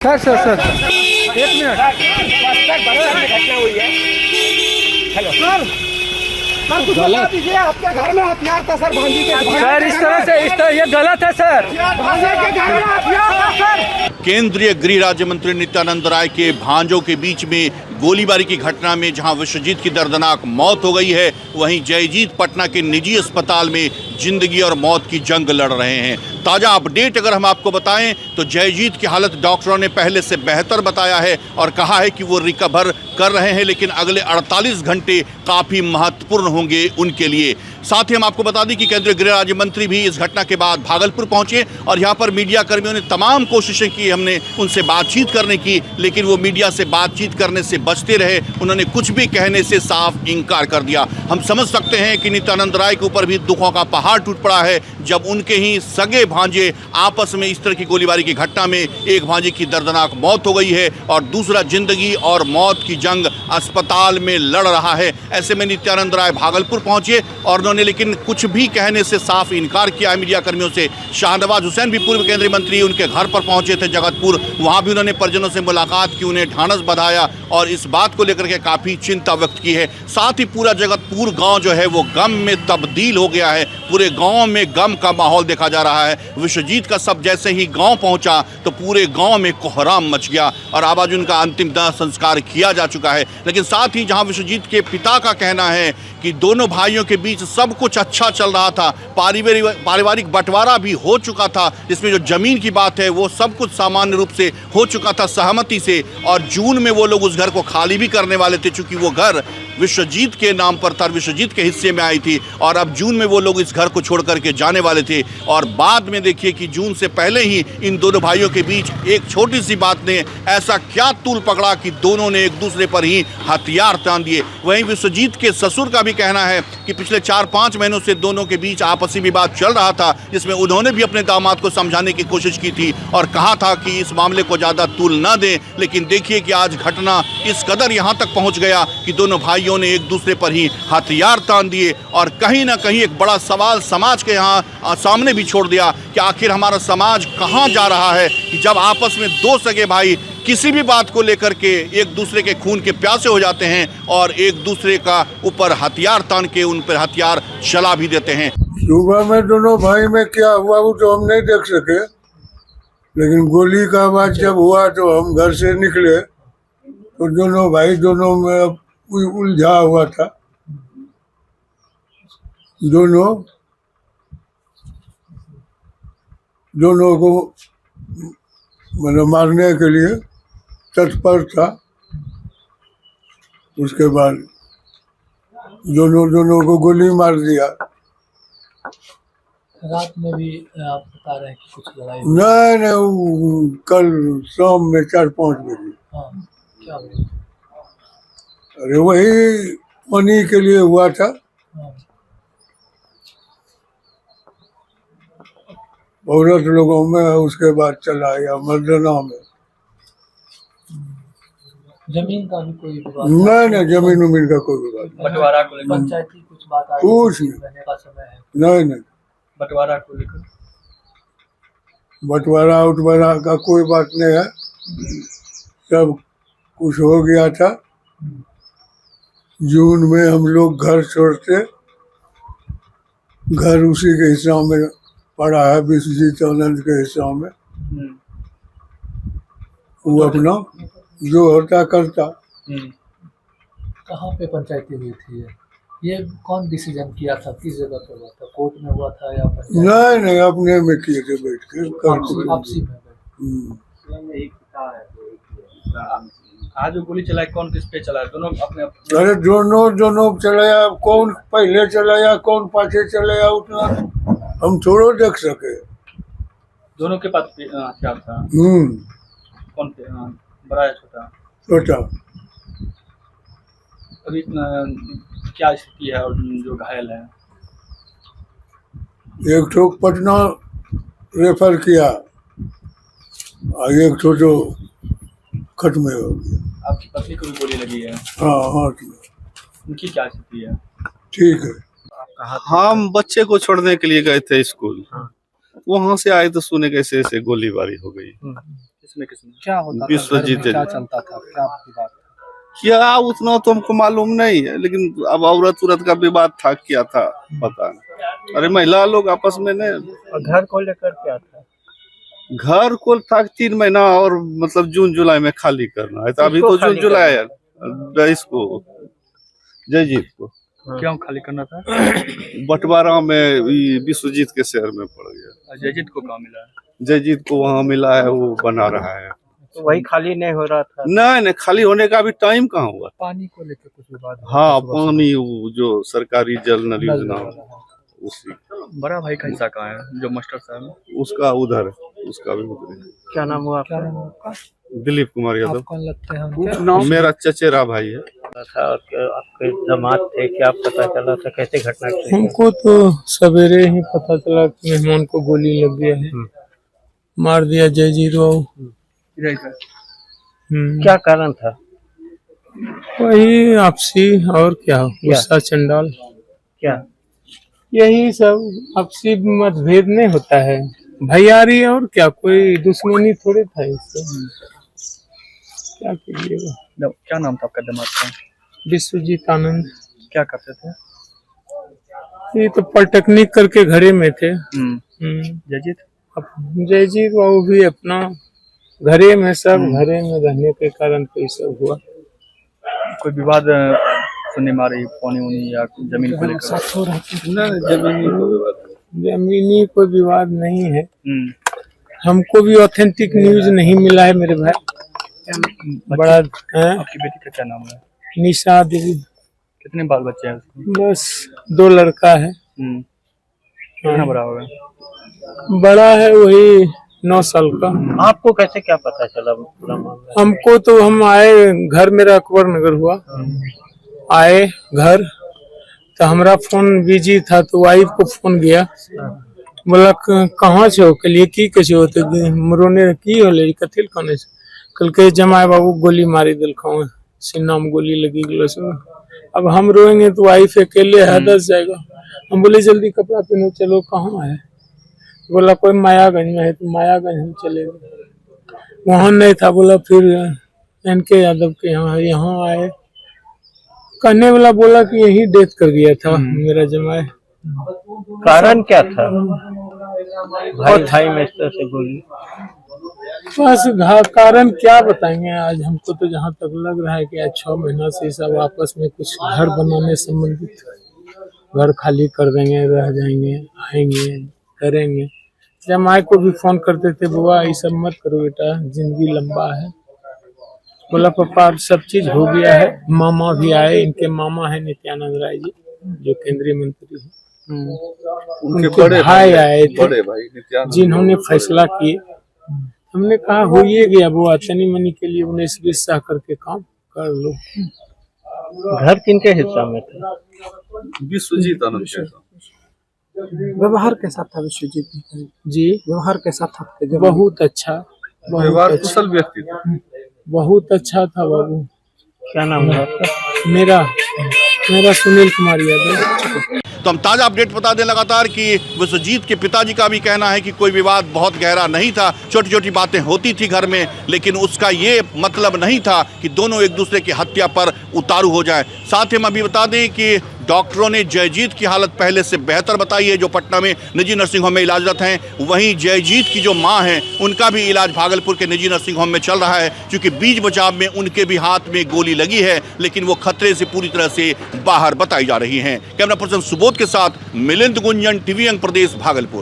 Sir sir sir एक minute घटना हुई है। हेलो सर सर कुछ बता दीजिए, आपके घर में हथियार था सर? भांजी के सर इस तरह ये गलत है सर। भांजे के घर में हथियार था सर। केंद्रीय गृह राज्य मंत्री नित्यानंद राय के भांजों के बीच में गोलीबारी की घटना में जहां विश्वजीत की दर्दनाक मौत हो गई है, वहीं जयजीत पटना के निजी अस्पताल में जिंदगी और मौत की जंग लड़ रहे हैं। ताज़ा अपडेट अगर हम आपको बताएं तो जयजीत की हालत डॉक्टरों ने पहले से बेहतर बताया है और कहा है कि वो रिकवर कर रहे हैं, लेकिन अगले 48 घंटे काफ़ी महत्वपूर्ण होंगे उनके लिए। साथ ही हम आपको बता दें कि केंद्रीय गृह राज्य मंत्री भी इस घटना के बाद भागलपुर पहुंचे और यहां पर मीडिया कर्मियों ने तमाम कोशिशें की, हमने उनसे बातचीत करने की, लेकिन वो मीडिया से बातचीत करने से बचते रहे। उन्होंने कुछ भी कहने से साफ इनकार कर दिया। हम समझ सकते हैं कि नित्यानंद राय के ऊपर भी दुखों का पहाड़ टूट पड़ा है जब उनके ही सगे भांजे आपस में इस तरह की गोलीबारी की घटना में एक भांजे की दर्दनाक मौत हो गई है और दूसरा जिंदगी और मौत की जंग अस्पताल में लड़ रहा है। ऐसे में नित्यानंद राय भागलपुर पहुंचे और उन्होंने लेकिन कुछ भी कहने से साफ इनकार किया है मीडिया कर्मियों से। शाहनवाज हुसैन भी पूर्व केंद्रीय मंत्री उनके घर पर पहुंचे थे जगतपुर, वहां भी उन्होंने परिजनों से मुलाकात की, उन्हें ढांढस बंधाया और इस बात को लेकर के काफ़ी चिंता व्यक्त की है। साथ ही पूरा जगतपुर गांव जो है वो गम में तब्दील हो गया है, पूरे गांव में गम का माहौल देखा जा रहा है। विश्वजीत का शव जैसे ही गांव पहुंचा तो पूरे गांव में कोहराम मच गया और आज उनका अंतिम दाह संस्कार किया जा चुका है। लेकिन साथ ही जहां विश्वजीत के पिता का कहना है कि दोनों भाइयों के बीच सब कुछ अच्छा चल रहा था, पारिवारिक बंटवारा भी हो चुका था, जिसमें जो जमीन की बात है वो सब कुछ सामान्य रूप से हो चुका था सहमति से, और जून में वो लोग उस घर को खाली भी करने वाले थे चूंकि वो घर विश्वजीत के नाम पर था, विश्वजीत के हिस्से में आई थी, और अब जून में वो लोग इस घर को छोड़ करके जाने वाले थे। और बाद में देखिए कि जून से पहले ही इन दोनों भाइयों के बीच एक छोटी सी बात ने ऐसा क्या तूल पकड़ा कि दोनों ने एक दूसरे पर ही हथियार तान दिए। वहीं विश्वजीत के ससुर का भी कहना है कि पिछले 4-5 महीनों से दोनों के बीच आपसी विवाद चल रहा था, जिसमें उन्होंने भी अपने दामाद को समझाने की कोशिश की थी और कहा था कि इस मामले को ज़्यादा तूल न दें। लेकिन देखिए कि आज घटना इस कदर यहाँ तक पहुँच गया कि दोनों भाइयों ने एक दूसरे पर ही हथियार तान दिए और कहीं ना कहीं एक बड़ा सवाल समाज के यहाँ सामने भी छोड़ दिया कि आखिर हमारा समाज कहाँ जा रहा है कि जब आपस में दो सगे भाई किसी भी बात को लेकर के एक दूसरे के खून के प्यासे हो जाते हैं और एक दूसरे का ऊपर हथियार तान के उन पर हथियार चला भी देते हैं। सुबह में दोनों भाई में क्या हुआ वो तो हम नहीं देख सके, लेकिन गोली का आवाज जब हुआ तो हम घर से निकले तो दोनों भाई दोनों में उलझा हुआ था। दोनों को मतलब मारने के लिए तत्पर था। उसके बाद दोनों को गोली मार दिया। रात में भी आप बता रहे हैं कि कुछ लड़ाई? नहीं, कल शाम में 4-5 बजे। हाँ, क्या हुआ? अरे वही पानी के लिए हुआ था। हाँ। औरत लोगों में, उसके बाद चला गया मर्दाना में। जमीन का भी कोई विवाद? नहीं, जमीन उमीन का कोई विवाद नहीं। बंटवारा को लेकर पंचायती कुछ बात आई? कुछ नहीं। रहने का समय है? नहीं, बंटवारा को लेकर बंटवारा उटवारा का कोई बात नहीं है। सब कुछ हो गया था। जून में हम लोग घर छोड़ते, घर उसी के हिस्सा में पड़ा है, विश्वजीत आनंद के हिस्सा में। वो अपना जो होता करता। कहाँ पे पंचायती हुई थी ये कौन डिसीजन किया था? किस जगह पे हुआ था? कोर्ट में हुआ था या नहीं, अपने में किए थे बैठ के। आपसी में? आज जो गोली चलाई कौन किस पे चला? दोनों अपने अरे दोनों चलाया, कौन पहले चलाया कौन पाछे चलाया उतना हम थोड़ो देख सके। दोनों के पास हथियार था? कौन पे? बड़ा या छोटा। अभी क्या स्थिति है और जो घायल है? एक ठो पटना रेफर किया और एक ठो जो खट में हो गया। आपकी पत्नी को भी गोली लगी है? हाँ, उनकी क्या स्थिति है? ठीक है। हम बच्चे को छोड़ने के लिए गए थे स्कूल। वहां से आए तो सुने कैसे ऐसे गोलीबारी हो गई। किसमें किसमें क्या होता था विश्वजीत घर में, क्या जैन। चलता था, क्या विवाद था? क्या उतना तो हमको मालूम नहीं है, लेकिन अब औरत उरत का विवाद था, क्या था पता नहीं। अरे महिला लोग आपस में ने और घर को लेकर क्या था? घर को था 3 महीना और मतलब जून जुलाई में खाली करना है, तो अभी तो जून जुलाई है। इसको जयजीत को क्यों खाली करना था? बंटवारा में ई विश्वजीत के शहर में पड़ गया। जयजीत को कहाँ मिला है? जयजीत को वहाँ मिला है, वो बना रहा है। तो वही खाली नहीं हो रहा था। नहीं, खाली होने का अभी टाइम कहाँ हुआ। पानी को लेकर कुछ विवाद हुआ? हाँ, पानी वो जो सरकारी जल नल योजना उसी बड़ा भाई का हिस्सा कहाँ है, जो मास्टर साहब है? उसका उधर है, उसका भी उधर है। क्या नाम हुआ क्या नाम है आपका? दिलीप कुमार आप यादव कौन लगते हैं उनके? मेरा चचेरा भाई है। था? आपके दामाद थे, क्या पता चला था, कैसे घटना घटी? हमको तो सवेरे ही पता चला कि मेहमान को गोली लग गया है, मार दिया जयजीत बाबू। इधर इधर। क्या कारण था? वही आपसी और क्या, गुस्सा चंडाल, क्या? यही सब आपसी मतभेद नहीं होता है, भैयारी और क्या, कोई दुश्मनी थोड़ी था इससे। क्या कीजिएगा। क्या नाम था आपका दामाद का? विश्वजीत आनंद। क्या करते थे? ये तो पॉलिटेक्निक करके घरे में थे। जयजीत? जयजीत बाबू भी अपना घरे में, सब घरे में रहने के कारण तो ये सब हुआ। कोई विवाद सुनने में आ रही, पानी उनी या जमीन को लेकर? जमीनी कोई विवाद नहीं है। हमको भी ऑथेंटिक न्यूज नहीं मिला है मेरे भाई। बड़ा है। आपकी बेटी का क्या नाम है? निशा देवी। कितने बाल बच्चे हैं उसको? बस 2 लड़का है। कितना बड़ा होगा? बड़ा है वही 9 साल का। आपको कैसे क्या पता चला पूरा मामला? हमको तो हम आए घर, मेरा अकबर नगर हुआ, आए घर तो हमारा फोन बिजी था, तो वाइफ को फोन गया, बोला कहाँ से हो, कल की कैसे हो, तो मरोने की होले कथिल खाने से, कल के जमाए बाबू गोली मारी दिल खाओ, सीना में गोली लगी गिलस। अब हम रोएंगे तो वाइफ अकेले है, दस जाएगा। हम बोले जल्दी कपड़ा पहनो, चलो कहाँ है, बोला कोई मायागंज में है, तो मायागंज हम चले गए, वहाँ नहीं था। बोला फिर एनके यादव के यहाँ आए, कहने वाला बोला कि यही डेथ कर गया था मेरा जमाए। कारण क्या था? भाई में इस तरह से गोली? बस कारण क्या बताएंगे, आज हमको तो जहाँ तक लग रहा है कि आज 6 महीना से सब आपस में कुछ घर बनाने संबंधित, घर खाली कर देंगे, रह जाएंगे, आएंगे, करेंगे। जमाए को भी फोन करते थे, बुआ ये सब मत करो बेटा, जिंदगी लंबा है। बोला पापा सब चीज हो गया है। मामा भी आए, इनके मामा है नित्यानंद राय जी, जो केंद्रीय मंत्री हैं, उनके बड़े भाई आए थे, बड़े भाई नित्यानंद, जिन्होंने फैसला किए। हमने कहा हो ये गया बुआ, तनी मनी के लिए 19-20 साल करके काम कर लो। घर किनके हिस्सा में था? विश्वजीत आनंद के व्यवहार कैसा था विश्वजीत जी? व्यवहार कैसा था? बहुत अच्छा, व्यवहार कुशल व्यक्ति था। बहुत अच्छा था बाबू। क्या नाम है आपका? मेरा सुनील कुमार यादव। तो हम ताज़ा अपडेट बता दें लगातार कि विश्वजीत के पिताजी का भी कहना है कि कोई विवाद बहुत गहरा नहीं था, छोटी छोटी बातें होती थी घर में, लेकिन उसका ये मतलब नहीं था कि दोनों एक दूसरे की हत्या पर उतारू हो जाएं। साथ ही हम अभी बता दें कि डॉक्टरों ने जयजीत की हालत पहले से बेहतर बताई है, जो पटना में निजी नर्सिंग होम में इलाजरत हैं। वहीं जयजीत की जो मां हैं, उनका भी इलाज भागलपुर के निजी नर्सिंग होम में चल रहा है, क्योंकि बीच बचाव में उनके भी हाथ में गोली लगी है, लेकिन वो खतरे से पूरी तरह से बाहर बताई जा रही हैं। कैमरा पर्सन सुबोध के साथ मिलिंद गुंजन, टीवी अंग प्रदेश, भागलपुर।